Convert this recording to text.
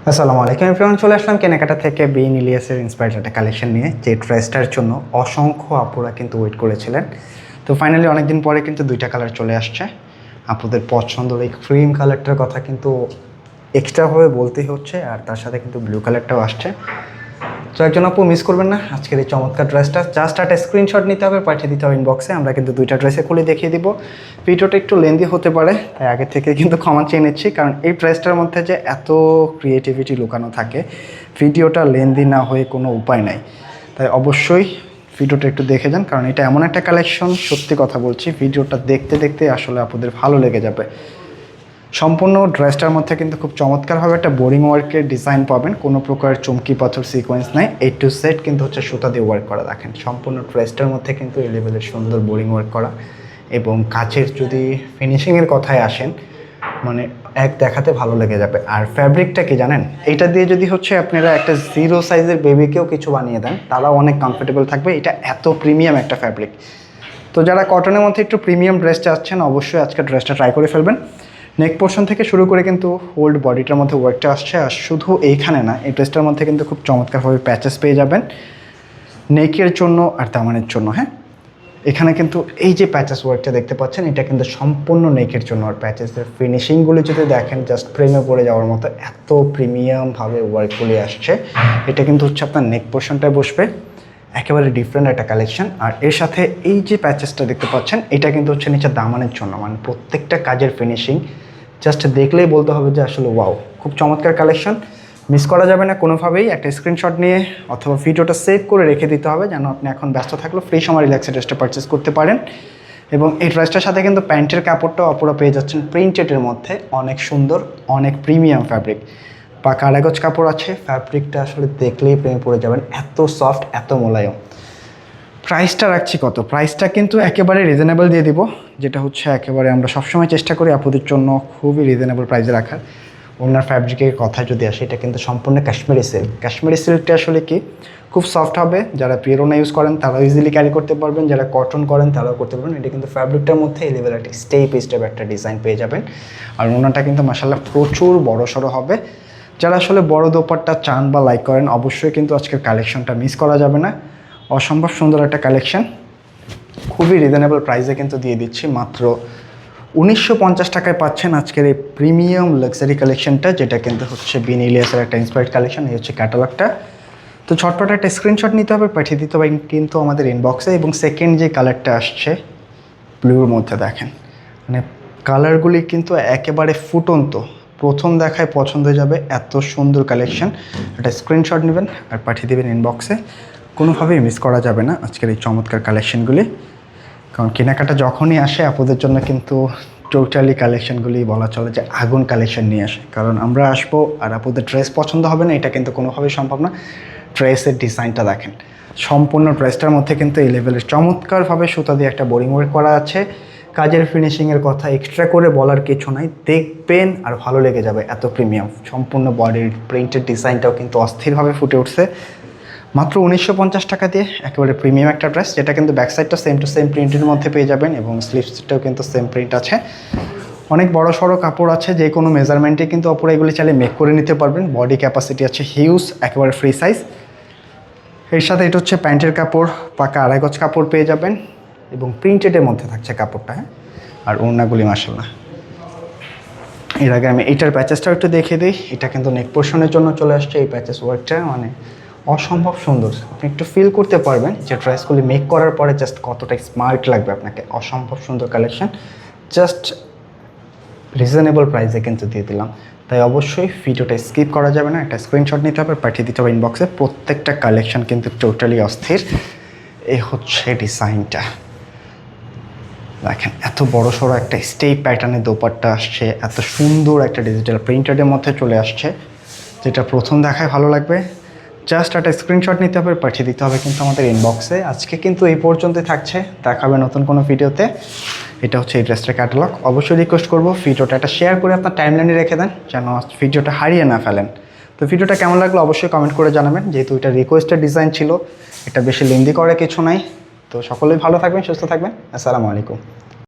আসসালামু আলাইকুম এভরিওয়ান, চলে আসলাম কেনাকাটা থেকে বিন ইলিয়াসের ইন্সপায়ার্ড একটা কালেকশন নিয়ে, যে ড্রেসটার জন্য অসংখ্য আপুরা কিন্তু ওয়েট করেছিলেন। তো ফাইনালি অনেকদিন পরে কিন্তু দুইটা কালার চলে আসছে। আপুদের পছন্দের এই ক্রিম কালারটার কথা কিন্তু এক্সট্রাভাবে বলতেই হচ্ছে, আর তার সাথে কিন্তু ব্লু কালারটাও আসছে। তো একজন আপু মিস করবেন না আজকের এই চমৎকার ড্রেসটা। জাস্ট একটা স্ক্রিনশট নিতে হবে, পাঠিয়ে দিতে হবে ইনবক্সে। আমরা কিন্তু দুইটা ড্রেসে খুলে দেখিয়ে দিব। ভিডিওটা একটু লেন্দি হতে পারে, তাই আগে থেকে কিন্তু ক্ষমা চেয়ে নিচ্ছি, কারণ এই ড্রেসটার মধ্যে যে এত ক্রিয়েটিভিটি লুকানো থাকে, ভিডিওটা লেন্দি না হয়ে কোনো উপায় নাই। তাই অবশ্যই ভিডিওটা একটু দেখে যান, কারণ এটা এমন একটা কালেকশন, সত্যি কথা বলছি, ভিডিওটা দেখতে দেখতে আসলে আপনাদের ভালো লেগে যাবে। সম্পূর্ণ ড্রেসটার মধ্যে কিন্তু খুব চমৎকারভাবে একটা বোরিং ওয়ার্কের ডিজাইন পাবেন, কোনো প্রকার চমকি পাথর সিকোয়েন্স নাই। টু সেট কিন্তু হচ্ছে সুতা দিয়ে ওয়ার্ক করা। দেখেন সম্পূর্ণ ড্রেসটার মধ্যে কিন্তু এই লেভেলের সুন্দর বোরিং ওয়ার্ক করা, এবং কাচের যদি ফিনিশিংয়ের কথায় আসেন, মানে এক দেখাতে ভালো লেগে যাবে। আর ফ্যাব্রিকটা কি জানেন, এইটা দিয়ে যদি হচ্ছে আপনারা একটা 0 সাইজের বেবিকেও কিছু বানিয়ে দেন, তারাও অনেক কমফোর্টেবল থাকবে। এটা এত প্রিমিয়াম একটা ফ্যাব্রিক। তো যারা কটনের মধ্যে একটু প্রিমিয়াম ড্রেস চাচ্ছেন, অবশ্যই আজকে ড্রেসটা ট্রাই করে ফেলবেন। নেক পোর্শন থেকে শুরু করে কিন্তু হোল্ড বডিটার মধ্যে ওয়ার্কটা আসছে। আর শুধু এইখানে না, এই ড্রেসটার মধ্যে কিন্তু খুব চমৎকারভাবে প্যাচেস পেয়ে যাবেন নেকের জন্য আর দামানের জন্য। হ্যাঁ, এখানে কিন্তু এই যে প্যাচেস ওয়ার্কটা দেখতে পাচ্ছেন, এটা কিন্তু সম্পূর্ণ নেকের জন্য। আর প্যাচেসের ফিনিশিংগুলো যদি দেখেন, জাস্ট প্রেমে পড়ে যাওয়ার মতো এত প্রিমিয়ামভাবে ওয়ার্কগুলি আসছে। এটা কিন্তু হচ্ছে আপনার নেক পোর্শনটায় বসবে, একেবারে ডিফারেন্ট একটা কালেকশন। আর এর সাথে এই যে প্যাচেসটা দেখতে পাচ্ছেন, এটা কিন্তু হচ্ছে নিচে দামানের জন্য। মানে প্রত্যেকটা কাজের ফিনিশিং জাস্ট দেখলেই বলতে হবে যে আসলে ওয়াও, খুব চমৎকার কালেকশন। মিস করা যাবে না কোনোভাবেই। একটা স্ক্রিনশট নিয়ে অথবা ভিডিওটা সেভ করে রেখে দিতে হবে, যেন আপনি এখন ব্যস্ত থাকলেও ফ্রি সময় রিল্যাক্সে ড্রেসটা পারচেস করতে পারেন। এবং এই ড্রেসটার সাথে কিন্তু প্যান্টের কাপড়টাও আপনারা পেয়ে যাচ্ছেন প্রিন্টেডের মধ্যে, অনেক সুন্দর, অনেক প্রিমিয়াম ফ্যাব্রিক। বা কারাগজ কাপড় আছে, ফ্যাব্রিকটা আসলে দেখলেই প্রেমে পড়ে যাবেন, এত সফট, এত মোলায়ম। প্রাইসটা রাখছি কত, প্রাইসটা কিন্তু একেবারে রিজনেবল দিয়ে দিব, যেটা হচ্ছে একেবারে আমরা সবসময় চেষ্টা করি আপনাদের জন্য খুবই রিজনেবল প্রাইসে রাখার। ওনার ফ্যাব্রিকের কথা যদি আসে, এটা কিন্তু সম্পূর্ণ কাশ্মীরি সিল্ক। কাশ্মীরি সিল্কটা আসলে কি খুব সফট হবে, যারা পিওরোনা ইউজ করেন তারাও ইজিলি ক্যারি করতে পারবেন, যারা কটন করেন তারাও করতে পারবেন। এটা কিন্তু ফ্যাব্রিকটার মধ্যে এই লেভেল একটা স্টেপ একটা ডিজাইন পেয়ে যাবেন। আর ওনাটা কিন্তু মাশাআল্লাহ প্রচুর বড় সড়ো হবে। যারা আসলে বড় দোপাট্টা চান বা লাইক করেন, অবশ্যই কিন্তু আজকের কালেকশনটা মিস করা যাবে না। অসম্ভব সুন্দর একটা কালেকশন, খুবই রিজনেবল প্রাইসে কিন্তু দিয়ে দিচ্ছি। মাত্র 1950 টাকায় পাচ্ছেন আজকের এই প্রিমিয়াম লাক্সারি কালেকশনটা, যেটা কিন্তু হচ্ছে বিন ইলিয়াসের একটা ইন্সপায়ার্ড কালেকশন। এই হচ্ছে ক্যাটালগটা। তো ঝটপট একটা স্ক্রিনশট নিতে হবে, পাঠিয়ে দিতে হবে কিন্তু আমাদের ইনবক্সে। এবং সেকেন্ড যে কালারটা আসছে ব্লুর মধ্যে, দেখেন মানে কালারগুলি কিন্তু একেবারে ফুটন্ত, প্রথম দেখায় পছন্দ হয়ে যাবে, এত সুন্দর কালেকশন। একটা স্ক্রিনশট নেবেন আর পাঠিয়ে দেবেন ইনবক্সে। কোনোভাবেই মিস করা যাবে না আজকের এই চমৎকার কালেকশনগুলি, কারণ কেনাকাটা যখনই আসে আপনাদের জন্য কিন্তু টোটালি কালেকশনগুলি বলা চলে যে আগুন কালেকশন নিয়ে আসে। কারণ আমরা আসবো আর আপনাদের ড্রেস পছন্দ হবে না, এটা কিন্তু কোনোভাবেই সম্ভব না। ড্রেসের ডিজাইনটা দেখেন, সম্পূর্ণ ড্রেসটার মধ্যে কিন্তু এই লেভেলের চমৎকারভাবে সুতা দিয়ে একটা বোরিং ওয়ার্ক করা আছে। কাজের ফিনিশিংয়ের কথা এক্সট্রা করে বলার কিছু নাই, দেখবেন আর ভালো লেগে যাবে, এত প্রিমিয়াম। সম্পূর্ণ বডির প্রিন্টেড ডিজাইনটাও কিন্তু অস্থিরভাবে ফুটে উঠছে। মাত্র 1950 টাকা দিয়ে একেবারে প্রিমিয়াম একটা ড্রেস, যেটা কিন্তু ব্যাক সাইডটা সেম টু সেম প্রিন্টের মধ্যে পেয়ে যাবেন, এবং স্লিভসটাও কিন্তু সেম প্রিন্ট আছে। অনেক বড় সড়ো কাপড় আছে, যে কোনো মেজারমেন্টে কিন্তু অপরা এগুলি চাইলে মেক করে নিতে পারবেন। বডি ক্যাপাসিটি আছে হিউজ, একেবারে ফ্রি সাইজ। এর সাথে এটা হচ্ছে প্যান্টের কাপড়, পাকা আড়াই গজ কাপড় পেয়ে যাবেন, এবং প্রিন্টেডের মধ্যে থাকছে কাপড়টা। হ্যাঁ, আর ওড়নাগুলি মাশাআল্লাহ। এর আগে আমি এইটার প্যাচেসটাও একটু দেখে দিই। এটা কিন্তু নেক পোর্শনের জন্য চলে আসছে এই প্যাচেস ওয়ার্কটা, মানে অসম্ভব সুন্দর। আপনি একটু ফিল করতে পারবেন যে ড্রেসগুলি মেক করার পরে জাস্ট কতটা স্মার্ট লাগবে আপনাকে। অসম্ভব সুন্দর কালেকশন, জাস্ট রিজনেবল প্রাইসে কিন্তু দিয়ে দিলাম। তাই অবশ্যই ভিডিওটা স্কিপ করা যাবে না, একটা স্ক্রিনশট নিতে হবে, পাঠিয়ে দিতে হবে ইনবক্সে। প্রত্যেকটা কালেকশন কিন্তু টোটালি অস্থির। এই হচ্ছে ডিজাইনটা, দেখেন এত বড় সড়ো একটা স্টেপ প্যাটার্নের দোপাট্টা আসছে, এত সুন্দর একটা ডিজিটাল প্রিন্টারের মধ্যে চলে আসছে, যেটা প্রথম দেখায় ভালো লাগবে। জাস্ট একটা স্ক্রিনশট নিতে হবে, পাঠিয়ে দিতে হবে কিন্তু আমাদের ইনবক্সে। আজকে কিন্তু এই পর্যন্তই থাকছে, দেখাবে নতুন কোনো ভিডিওতে। এটা হচ্ছে এই ড্রেসটার ক্যাটালগ। অবশ্যই রিকোয়েস্ট করবো ভিডিওটা একটা শেয়ার করে আপনার টাইমলাইনে রেখে দেন, যেন ভিডিওটা হারিয়ে না ফেলেন। তো ভিডিওটা কেমন লাগলো অবশ্যই কমেন্ট করে জানাবেন। যেহেতু এটা রিকোয়েস্টের ডিজাইন ছিল, এটা বেশি লেন্দি করে কিছু নাই। তো সকলেই ভালো থাকবেন, সুস্থ থাকবেন। আসসালামু আলাইকুম।